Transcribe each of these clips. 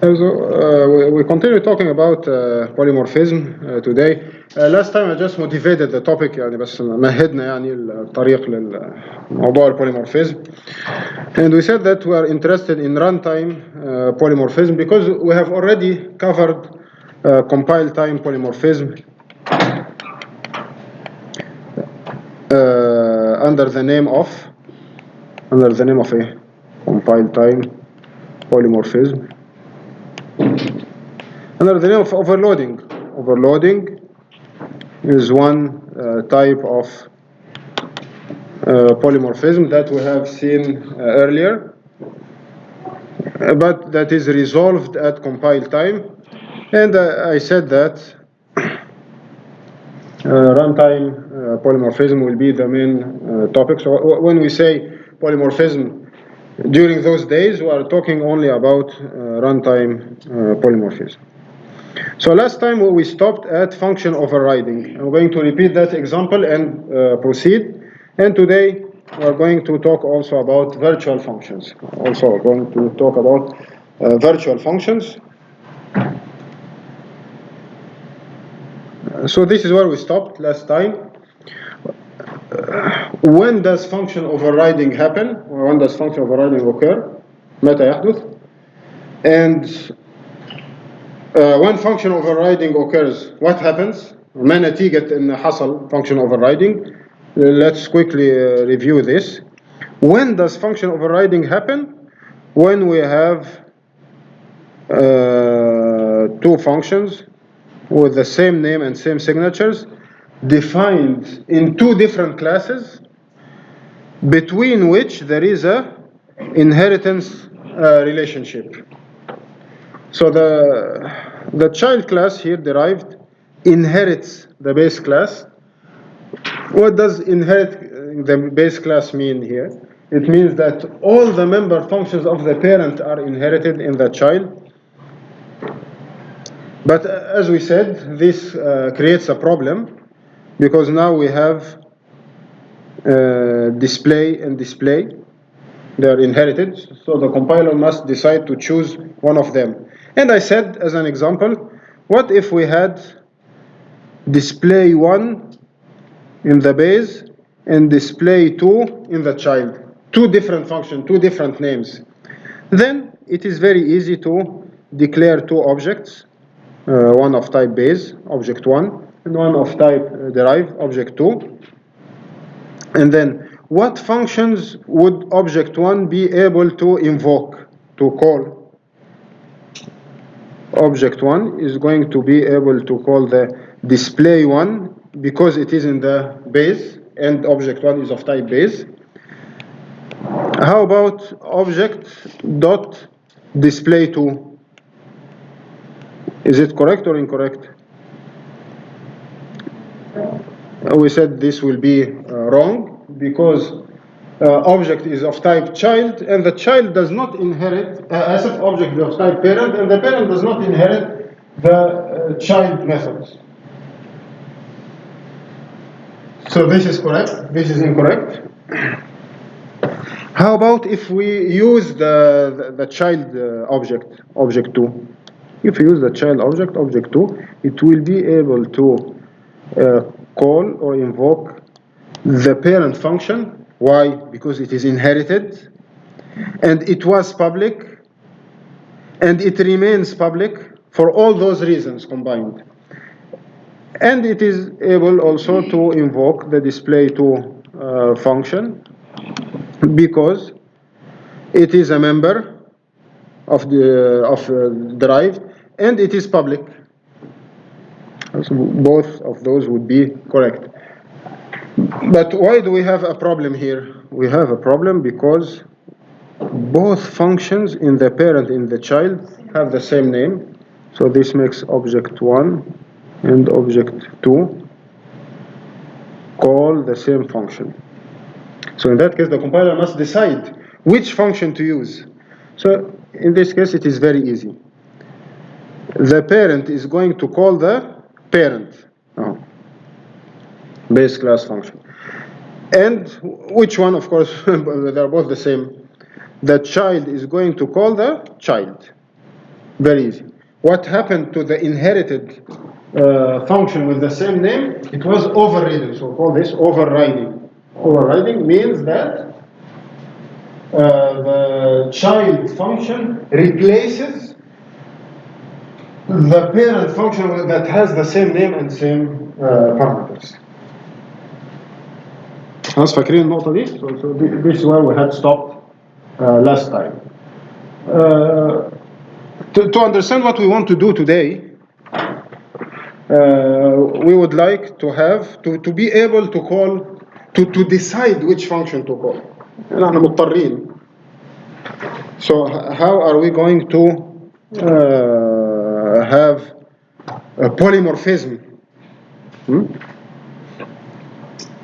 We continue talking about polymorphism today. Last time I just motivated the topic يعني بس مهدنا يعني الطريق للموضوع polymorphism. And we said that we are interested in runtime polymorphism because we have already covered compile time polymorphism under the name of a compile time polymorphism. Under the name of overloading. Overloading is one type of polymorphism that we have seen earlier, but that is resolved at compile time. And I said that runtime polymorphism will be the main topic. So when we say polymorphism during those days, we are talking only about runtime polymorphism. So last time we stopped at function overriding. I'm going to repeat that example and proceed. And today we're going to talk also about virtual functions. Also we're going to talk about virtual functions. So this is where we stopped last time. When does function overriding happen? Or when does function overriding occur? متى يحدث? And when function overriding occurs, what happens? ما نتيجة إن حصل function overriding? Let's quickly review this. When does function overriding happen? When we have two functions with the same name and same signatures defined in two different classes between which there is a inheritance relationship. So the child class here derived inherits the base class. What does inherit the base class mean here? It means that all the member functions of the parent are inherited in the child. But as we said, this creates a problem because now we have display and display. They are inherited, so the compiler must decide to choose one of them. And I said, as an example, what if we had display 1 in the base and display 2 in the child? Two different functions, two different names. Then it is very easy to declare two objects, one of type base, object 1, and one of type derive, object 2. And then what functions would object 1 be able to invoke, to call? Object 1 is going to be able to call the display 1 because it is in the base and object 1 is of type base. How about object dot display 2? Is it correct or incorrect? We said this will be wrong because object is of type child and the child does not inherit asset object is of type parent and the parent does not inherit the child methods. So this is correct, this is incorrect. How about if we use the child object, object 2? If you use the child object, object 2, it will be able to call or invoke the parent function. Why? Because it is inherited and it was public and it remains public for all those reasons combined. And it is able also to invoke the display2 function because it is a member of the derived and it is public. So both of those would be correct. But why do we have a problem here? We have a problem because both functions in the parent and the child have the same name. So this makes object 1 and object 2 call the same function. So in that case, the compiler must decide which function to use. So in this case, it is very easy. The parent is going to call the parent base class function. And which one, of course, they're both the same. The child is going to call the child. Very easy. What happened to the inherited function with the same name? It was overridden. So we call this overriding. Overriding means that the child function replaces the parent function that has the same name and same parameters. خلاص فاكرين النقطة دي؟ So this is where we had stopped last time. To understand what we want to do today, we would like to have to be able to call to decide which function to call. نحن مضطرين. So how are we going to have a polymorphism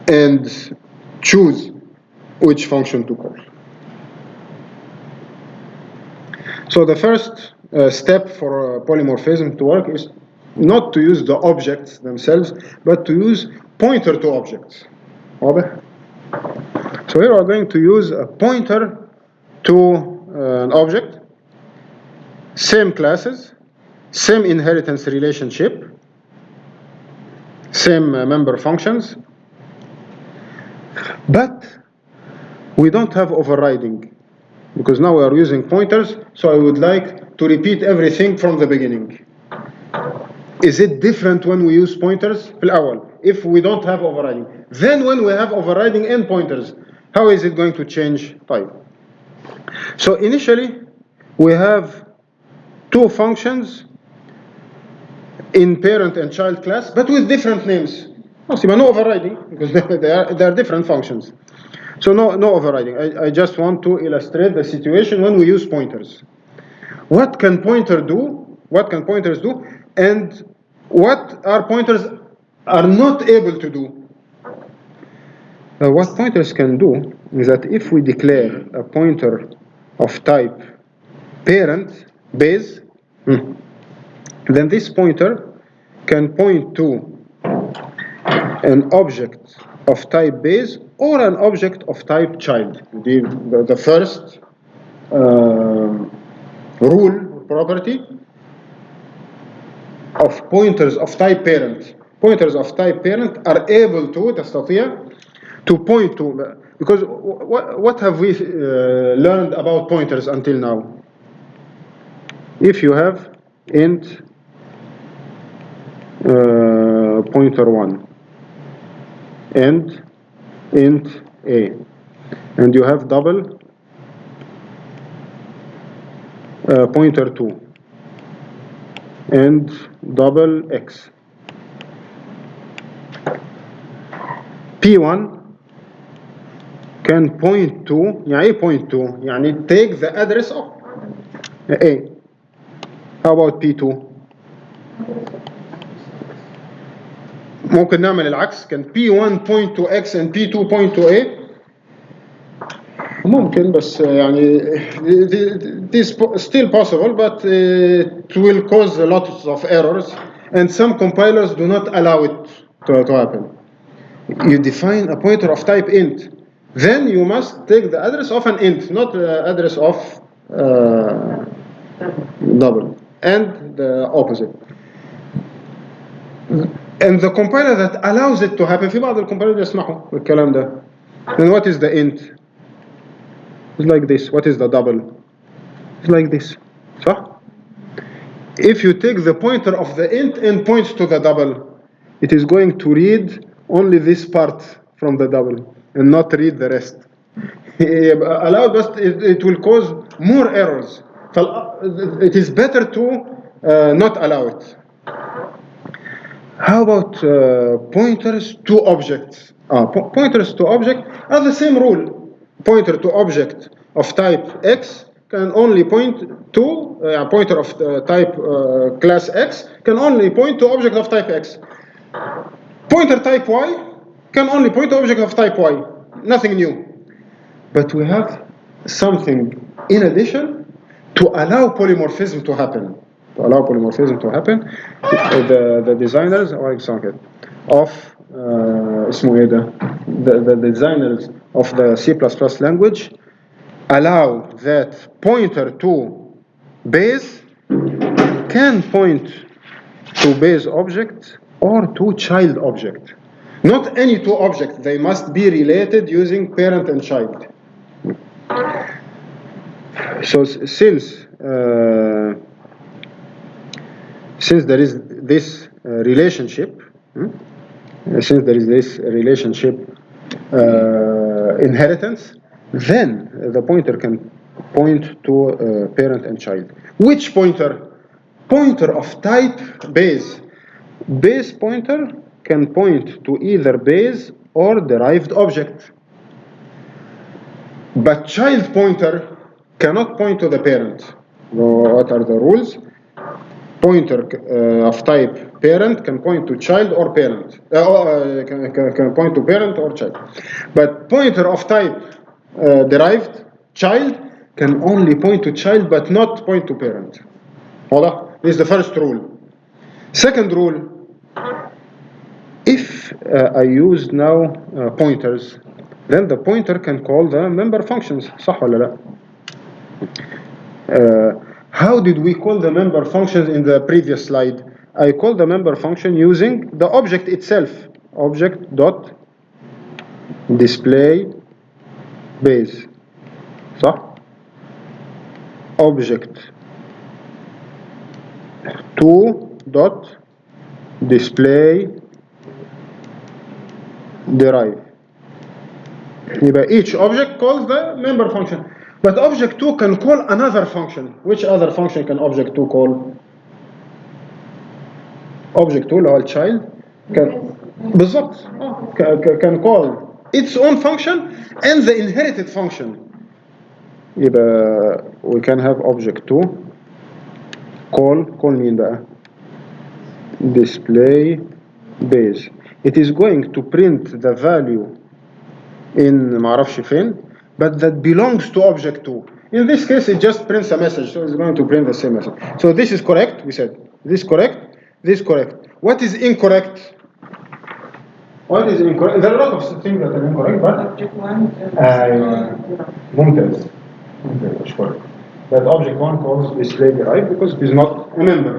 and choose which function to call? So the first step for polymorphism to work is not to use the objects themselves, but to use pointer to objects. واضح? So here we're going to use a pointer to an object, same classes, same inheritance relationship, same member functions, but we don't have overriding, because now we are using pointers, so I would like to repeat everything from the beginning. Is it different when we use pointers? في الأول, if we don't have overriding. Then when we have overriding and pointers, how is it going to change? طيب. So initially, we have two functions in parent and child class, but with different names. No overriding, because they are different functions. So no overriding. I just want to illustrate the situation when we use pointers. What can pointers do? And what our pointers are not able to do? What pointers can do is that if we declare a pointer of type parent base, then this pointer can point to an object of type base or an object of type child. The first rule, property of pointers of type parent. Pointers of type parent are able to تستطيع to point to, because what have we learned about pointers until now? If you have int pointer 1 and int a, and you have double pointer 2 and double x, p1 can point to, يعني point to, يعني take the address of a. How about p2? ممكن نعمل العكس، can p1 point to x and p2 point to a. ممكن بس يعني this is still possible, but it will cause a lot of errors, and some compilers do not allow it to happen. You define a pointer of type int, then you must take the address of an int, not the address of double, and the opposite. And the compiler that allows it to happen, في بعض الكومبايلر يسمحوا بالكلام ده. And what is the int? It's like this. What is the double? It's like this. صح? If you take the pointer of the int and points to the double, it is going to read only this part from the double and not read the rest. Allowed, but it will cause more errors. It is better to not allow it. How about pointers to objects? Pointers to object are the same rule. Pointer to object of type x can only point to, pointer of type class x can only point to object of type x. Pointer type y can only point to object of type y. Nothing new. But we have something in addition to allow polymorphism to happen. To allow polymorphism to happen, the designers of the designers of the C++ language allow that pointer to base can point to base object or to child object. Not any two objects, they must be related using parent and child. So since there is this relationship, inheritance, then the pointer can point to parent and child. Which pointer? Pointer of type base. Base pointer can point to either base or derived object. But child pointer cannot point to the parent. What are the rules? Pointer of type parent can point to child or parent. Can point to parent or child. But pointer of type derived child can only point to child but not point to parent. Voila. This is the first rule. Second rule, if I use now pointers, then the pointer can call the member functions. صح ولا لا? How did we call the member functions in the previous slide? I called the member function using the object itself. Object dot display base. صح? Object 2 dot display derive. Each object calls the member function. But object 2 can call another function. Which other function can object 2 call? Object 2 اللي هو child بالضبط can call its own function and the inherited function. يبقى we can have object 2 call مين بقى؟ Display base. It is going to print the value in معرفش فين, but that belongs to object 2. In this case, it just prints a message, so it's going to print the same message. So this is correct, we said. This correct, this correct. What is incorrect? What is incorrect? There are a lot of things that are incorrect, but object 1 ممتاز. ممتاز. That object 1 calls display derive because it is not a member.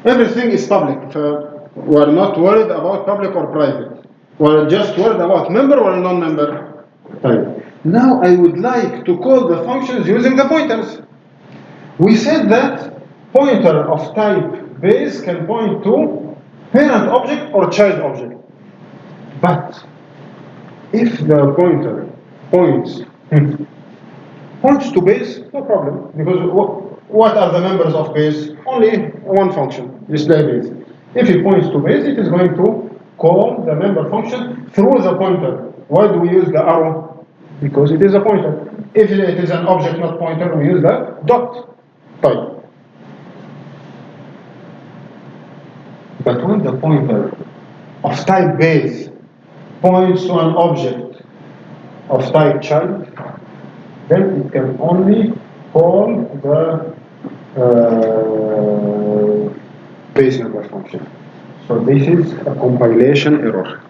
Everything is public. We are not worried about public or private. We are just worried about member or non-member. Right. Now I would like to call the functions using the pointers. We said that pointer of type base can point to parent object or child object. But if the pointer points to base, no problem, because what are the members of base? Only one function, display base. If it points to base, it is going to call the member function through the pointer. Why do we use the arrow? Because it is a pointer. If it is an object not pointer, we use the dot type. But when the pointer of type base points to an object of type child, then it can only call the base member function. So this is a compilation error.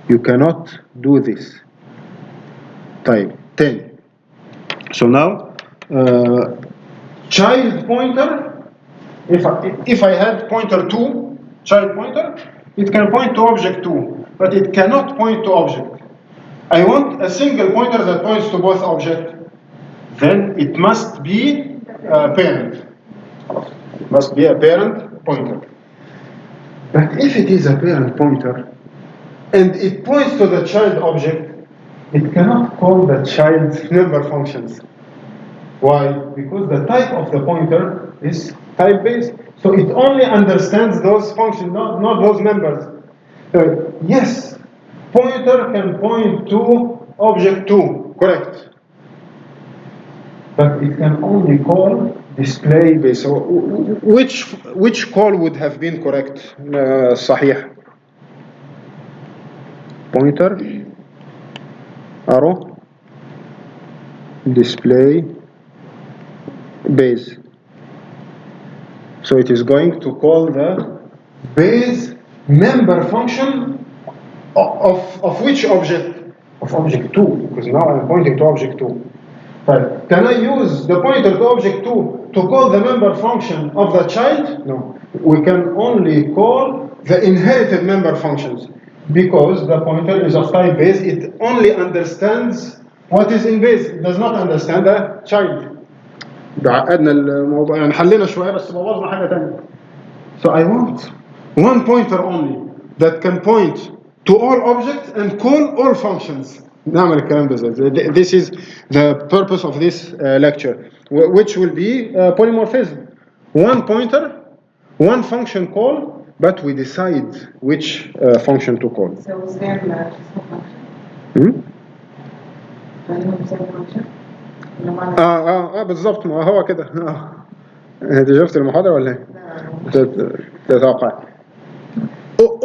You cannot do this. Type 10. So now, child pointer, if I had pointer 2, child pointer, it can point to object 2, but it cannot point to object. I want a single pointer that points to both objects. Then it must be a parent. It must be a parent pointer. But if it is a parent pointer and it points to the child object, it cannot call the child member functions. Why? Because the type of the pointer is type based. So it only understands those functions, not those members. Yes, pointer can point to object 2, correct. But it can only call display base. So which call would have been correct? صحيح. Pointer, arrow, display base. So it is going to call the base member function of which object? Of object 2, because now I'm pointing to object 2. Right. Can I use the pointer to object 2 to call the member function of the child? No. We can only call the inherited member functions because the pointer is of type base. It only understands what is in base. It does not understand the child. عقدنا الموضوع يعني حلينا شوية بس بوظنا حاجة تانية. So I want one pointer only that can point to all objects and call all functions. نعمل الكلام ده ازاي؟ This is the purpose of this lecture, which will be polymorphism. One pointer, one function call, but we decide which function to call. So same function. Hmm? same function. بالظبط ما هو كده. انت شفت المحاضرة ولا ايه؟ تتوقع.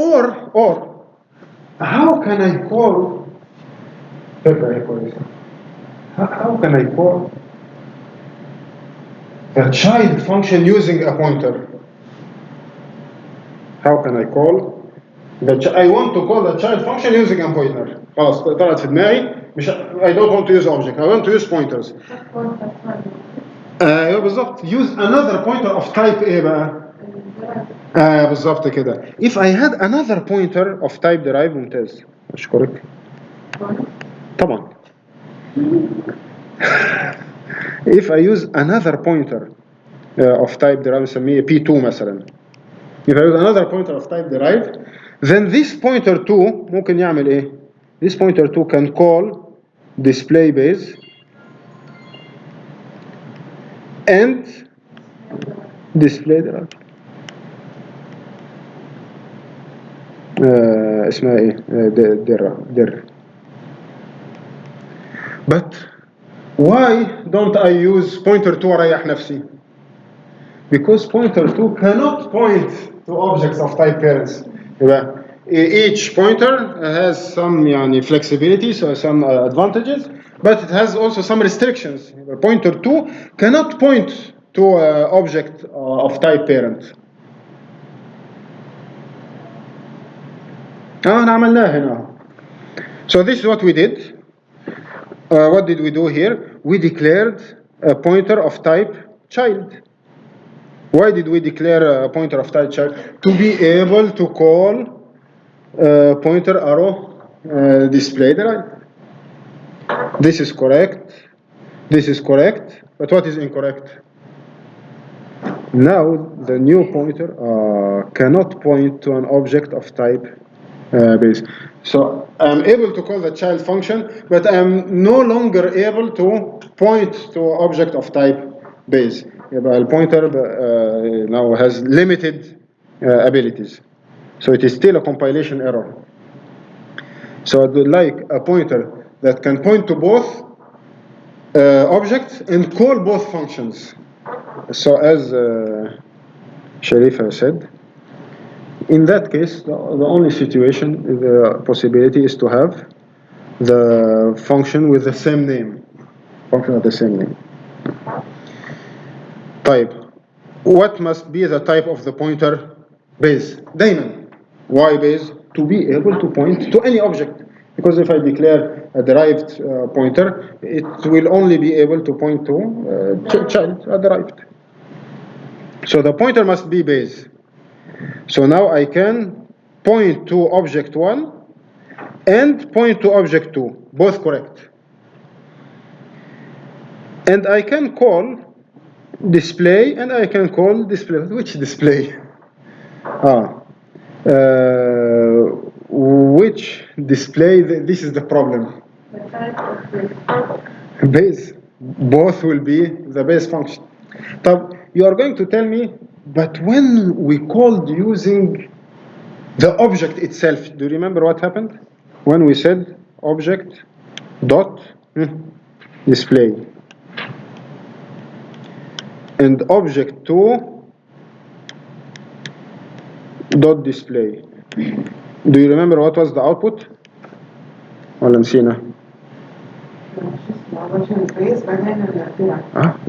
Or how can I call how can I call the child function using a pointer? How can I call I want to call the child function using a pointer. خلاص طلعت في دماغي مش I don't want to use object. I want to use pointers. بالظبط. Use another pointer of type ايه بقى؟ بالظبط كده. If I had another pointer of type derive ممتاز. أشكرك. طبعا. If I use another pointer of type derive نسميه P2 مثلا. If I use another pointer of type derive, then this pointer 2 ممكن يعمل ايه؟ This pointer 2 can call display base and display derive. اسمها ايه؟ در. But why don't I use pointer 2 اريح نفسي? Because pointer 2 cannot point to objects of type parents. Each pointer has some flexibility, so some advantages, but it has also some restrictions. Pointer 2 cannot point to an object of type parent. عملناها هنا. So this is what we did. What did we do here? We declared a pointer of type child. Why did we declare a pointer of type child? To be able to call pointer arrow display derive. This is correct. This is correct. But what is incorrect? Now the new pointer cannot point to an object of type base. So I'm able to call the child function, but I'm no longer able to point to object of type base. يبقى البوينتر now has limited abilities. So it is still a compilation error. So I would like a pointer that can point to both objects and call both functions. So as Sharifa said, in that case, the only situation, the possibility is to have the function with the same name. Function of the same name. Type. What must be the type of the pointer? Base. دايما. Why base? To be able to point to any object. Because if I declare a derived pointer, it will only be able to point to child, a derived. So the pointer must be base. So now I can point to object 1 and point to object 2, both correct. And I can call display and I can call display. Which display? Which display? This is the problem. Base. Both will be the base function. So you are going to tell me, but when we called using the object itself, do you remember what happened? When we said object dot display and object 2 dot display. Do you remember what was the output? ولا نسينا؟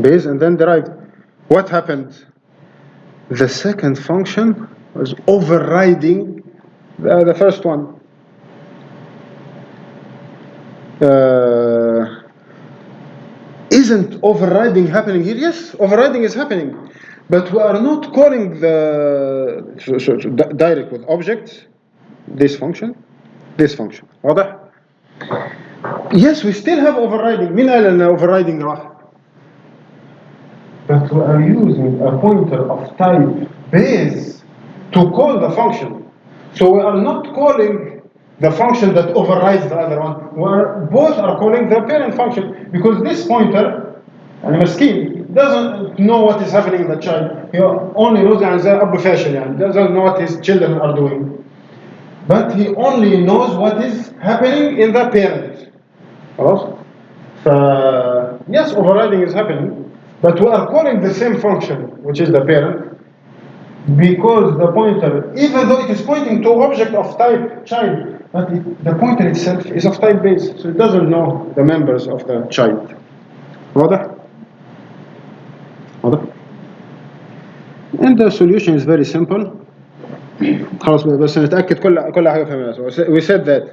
Base and then derived. What happened? The second function was overriding the first one. إذا isn't overriding happening here? Yes, overriding is happening. But we are not calling the direct with objects, this function. واضح؟ Yes, we still have overriding. مين قال ان overriding راح؟ But we are using a pointer of type base to call the function. So we are not calling the function that overrides the other one. Both are calling the parent function because this pointer, يعني مسكين, doesn't know what is happening in the child. He only knows يعني زي أب فاشل يعني doesn't know what his children are doing. But he only knows what is happening in the parent. خلاص؟ Yes, overriding is happening. But we are calling the same function, which is the parent, because the pointer, even though it is pointing to object of type child, but the pointer itself is of type base, so it doesn't know the members of the child. واضح؟ And the solution is very simple. خلاص بس نتأكد كل حاجة فهمناها. So we said that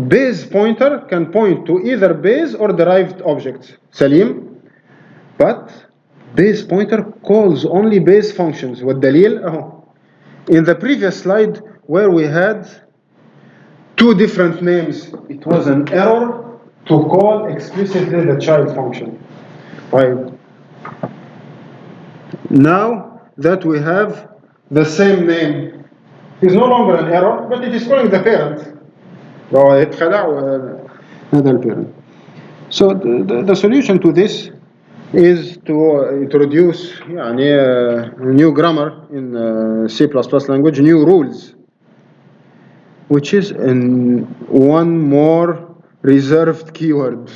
base pointer can point to either base or derived objects. سليم. But base pointer calls only base functions. والدليل أهو. In the previous slide where we had two different names, it was an error to call explicitly the child function. Right. Now that we have the same name, it's no longer an error, but it is calling the parent. So the solution to this is to introduce a new grammar in C++ language, new rules, which is one more reserved keyword,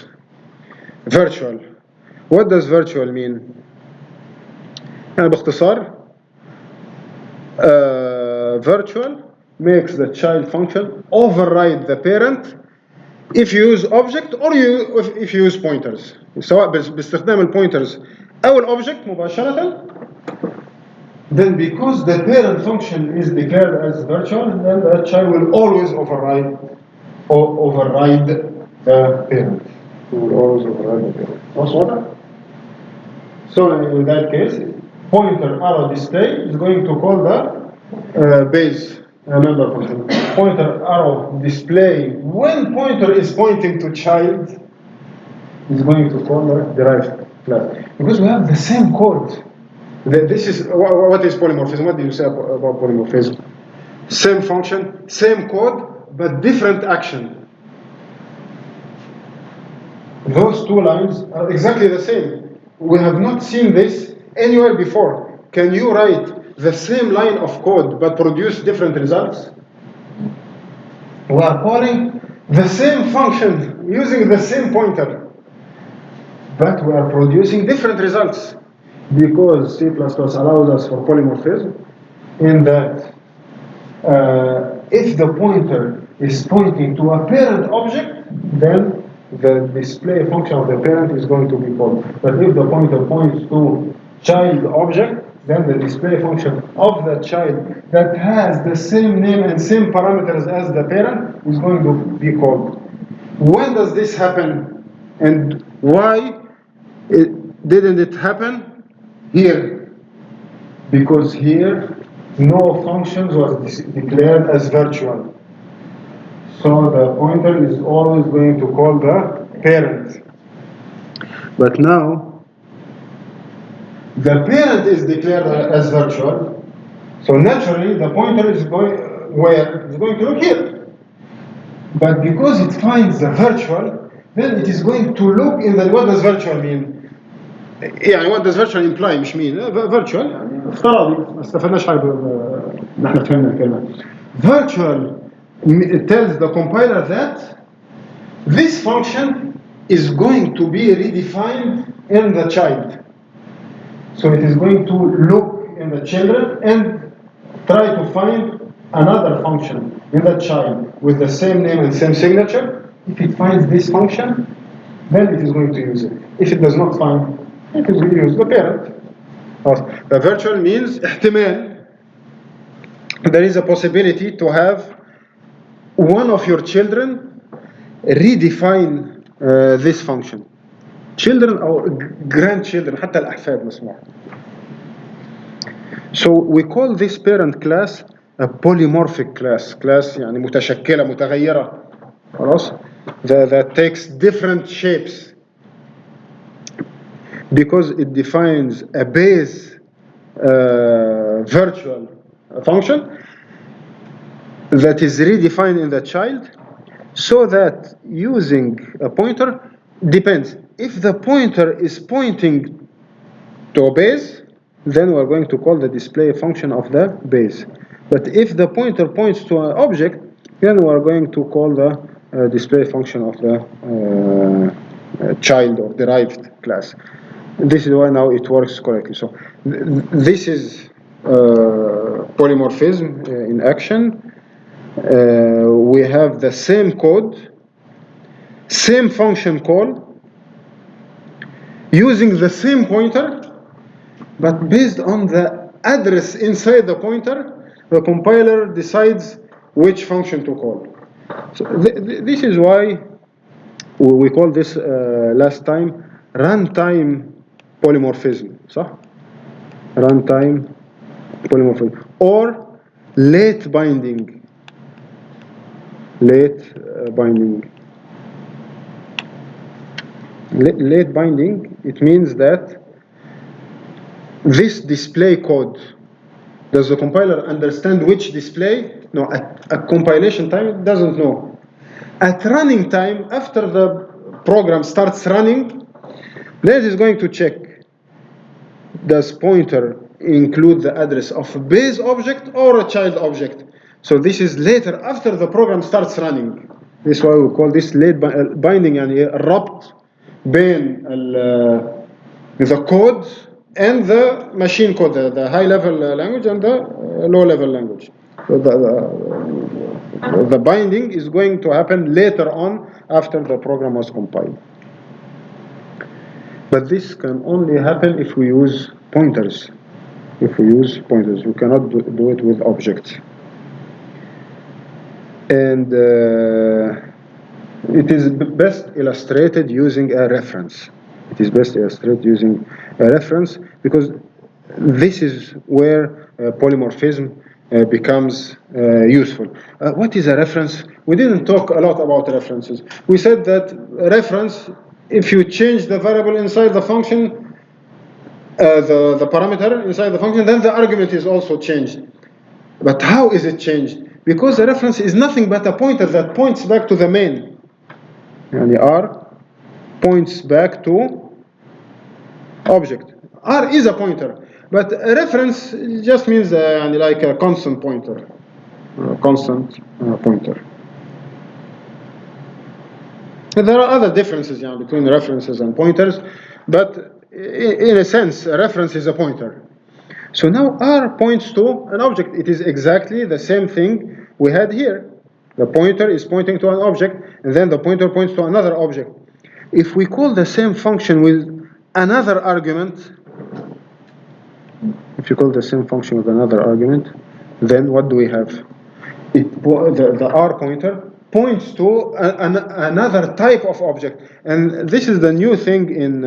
virtual. What does virtual mean? باختصار, virtual makes the child function override the parent if you use object or if you use pointers. سواء باستخدام البوينترز أو الobject مباشرة. Then because the parent function is declared as virtual, then the child will always override the parent. It will always override the parent. واضح? So in that case, pointer arrow display is going to call the base member function. Pointer arrow display when pointer is pointing to child is going to call the derived class. Because we have the same code. This is what is polymorphism. What do you say about polymorphism? Same function, same code, but different action. Those two lines are exactly the same. We have not seen this anywhere before. Can you write the same line of code but produce different results? We are calling the same function using the same pointer, but we are producing different results because C++ allows us for polymorphism in that if the pointer is pointing to a parent object, then the display function of the parent is going to be called. But if the pointer points to child object, then the display function of the child that has the same name and same parameters as the parent is going to be called. When does this happen? And why didn't it happen here? Because here no functions was declared as virtual. So the pointer is always going to call the parent. But now the parent is declared as virtual, so naturally the pointer is going where? It's going to look here. But because it finds the virtual, then it is going to look in the, what does virtual mean? يعني what does virtual imply مش mean virtual يعني افتراضي ما استفدناش حاجة نحن فهمنا الكلمة. Virtual tells the compiler that this function is going to be redefined in the child. So it is going to look in the children and try to find another function in the child with the same name and same signature. If it finds this function, then it is going to use it. If it does not find, it is going to use the parent. The virtual means احتمال. There is a possibility to have one of your children redefine this function. children أو grandchildren حتى الأحفاد مسموح. So we call this parent class a polymorphic class يعني متشكلة متغيرة خلاص that takes different shapes because it defines a base virtual function that is redefined in the child, so that using a pointer depends. If the pointer is pointing to a base, then we're going to call the display function of the base. But if the pointer points to an object, then we're going to call the display function of the child or derived class. This is why now it works correctly. So this is polymorphism in action. We have the same code, same function call, using the same pointer, but based on the address inside the pointer, the compiler decides which function to call. So this is why we call this last time runtime polymorphism, صح? Runtime polymorphism or late binding. Late binding, it means that this display code, does the compiler understand which display? No, at compilation time it doesn't know. At running time, after the program starts running, then it is going to check, does pointer include the address of a base object or a child object? So this is later after the program starts running. This is why we call this late binding, يعني ربط بين the code and the machine code, the high level language and the low level language. So the binding is going to happen later on after the program was compiled. But this can only happen if we use pointers. If we use pointers, we cannot do it with objects. And it is best illustrated using a reference. It is best illustrated using a reference because this is where polymorphism becomes useful. What is a reference? We didn't talk a lot about references. We said that reference, if you change the variable inside the function, the parameter inside the function, then the argument is also changed. But how is it changed? Because the reference is nothing but a pointer that points back to the main. And the R points back to object. R is a pointer, but a reference just means like a constant pointer. Pointer. There are other differences between references and pointers, but in a sense, a reference is a pointer. So now R points to an object. It is exactly the same thing we had here. The pointer is pointing to an object, and then the pointer points to another object. If we call the same function with another argument, then what do we have? The R pointer points to another type of object. And this is the new thing in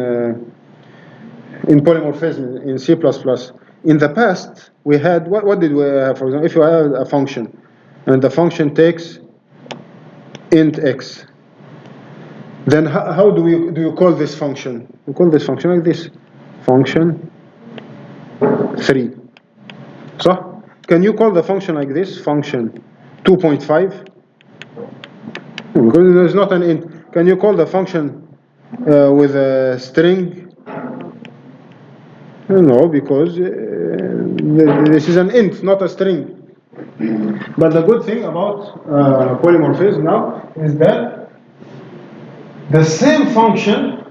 polymorphism in C++. In the past, we had, what did we have? For example, if you have a function, and the function takes int x, then how do you call this function? We call this function like this, function 3. So, can you call the function like this, function 2.5? Because there's not an int. Can you call the function with a string? No, because this is an int, not a string. But the good thing about polymorphism now is that the same function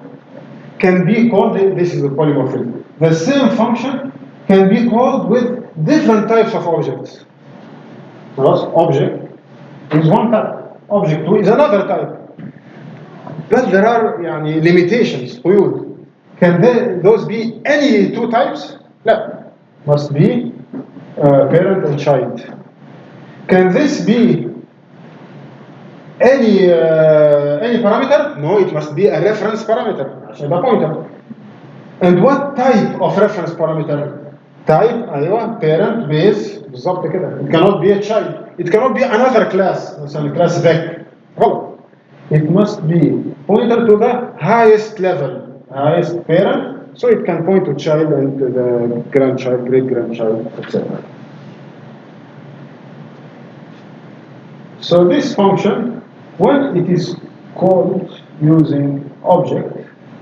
can be called, this is the polymorphism, the same function can be called with different types of objects. Thus, object is one type, object 2 is another type. But there are limitations, قيود. Can those be any two types? No, must be parent and child. Can this be any parameter? No, it must be a reference parameter. عشان ده pointer. And what type of reference parameter? Type أيوة parent base بالظبط كده. It cannot be a child. It cannot be another class مثلا class vec. غلط. It must be pointer to the highest level, highest parent, so it can point to child and to the grandchild, great grandchild, etc. So this function, when it is called using object,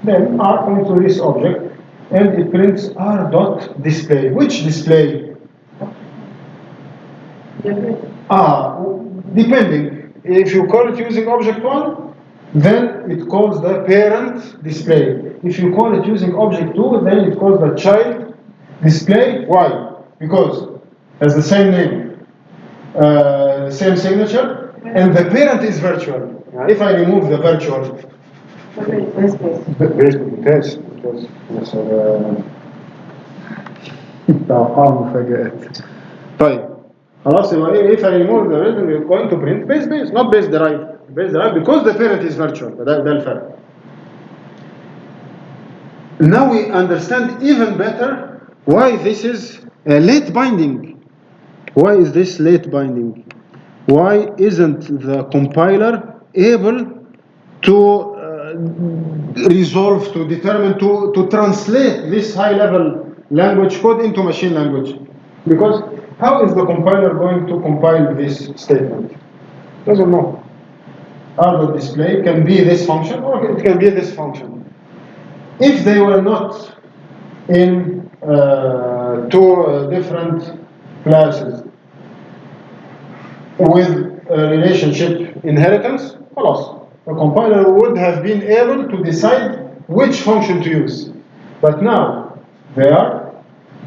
then R points to this object and it prints R dot display. Which display? Depending. If you call it using object 1, then it calls the parent display. If you call it using object 2, then it calls the child display. Why? Because it has the same name, same signature, and the parent is virtual. Now, if I remove the virtual, خلاص يبقى if I remove the rhythm we're going to print base not base derived because the parent is virtual. ده الفرق. Now we understand even better why this is late binding. Why is this late binding? Why isn't the compiler able to resolve, to determine, to translate this high-level language code into machine language? Because how is the compiler going to compile this statement? Doesn't know. R display can be this function or it can be this function. If they were not in two different classes with a relationship inheritance, the compiler would have been able to decide which function to use. But now they are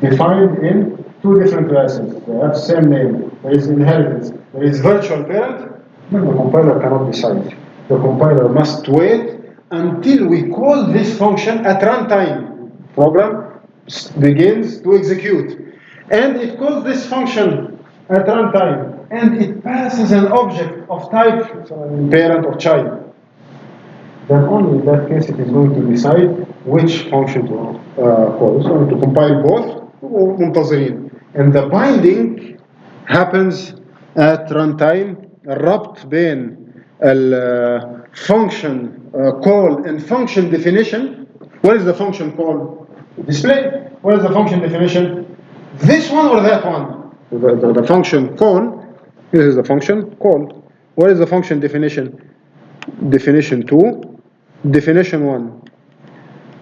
defined in two different classes. They have the same name. There is inheritance. There is virtual parent. Then the compiler cannot decide. The compiler must wait until we call this function at runtime. Program begins to execute. And it calls this function at runtime. And it passes an object of type parent or child. Then only in that case it is going to decide which function to call. So to compile both. And the binding happens at runtime. الربط بين function call and function definition. What is the function call? Display. What is the function definition? This one or that one? The function call. This is the function call. What is the function definition? Definition 2. Definition 1.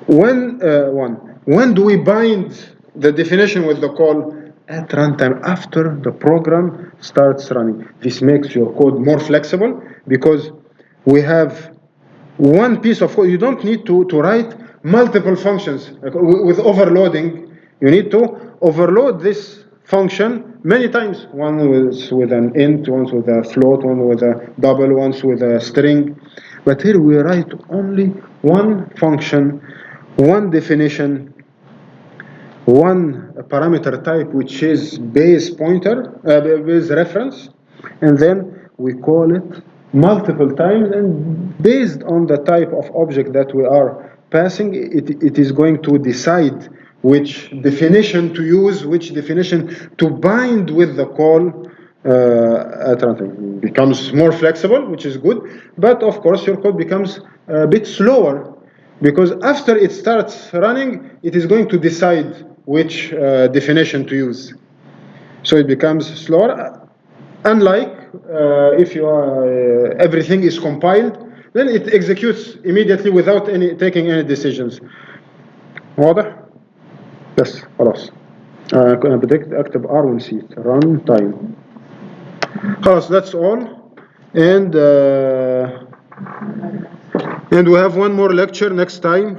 When do we bind the definition with the call? At runtime, after the program starts running. This makes your code more flexible because we have one piece of code. You don't need to write multiple functions. With overloading, you need to overload this function many times. One with an int, one with a float, one with a double, one with a string. But here we write only one function, one definition, one parameter type, which is base pointer, base reference, and then we call it multiple times, and based on the type of object that we are passing, it is going to decide which definition to use, which definition to bind with the call at runtime. It becomes more flexible, which is good, but of course your code becomes a bit slower, because after it starts running, it is going to decide which definition to use. So it becomes slower. Unlike if you are, everything is compiled, then it executes immediately without taking any decisions. واضح؟ بس خلاص. أنا بدك أكتب R ونسيت run time. خلاص, that's all. And we have one more lecture next time.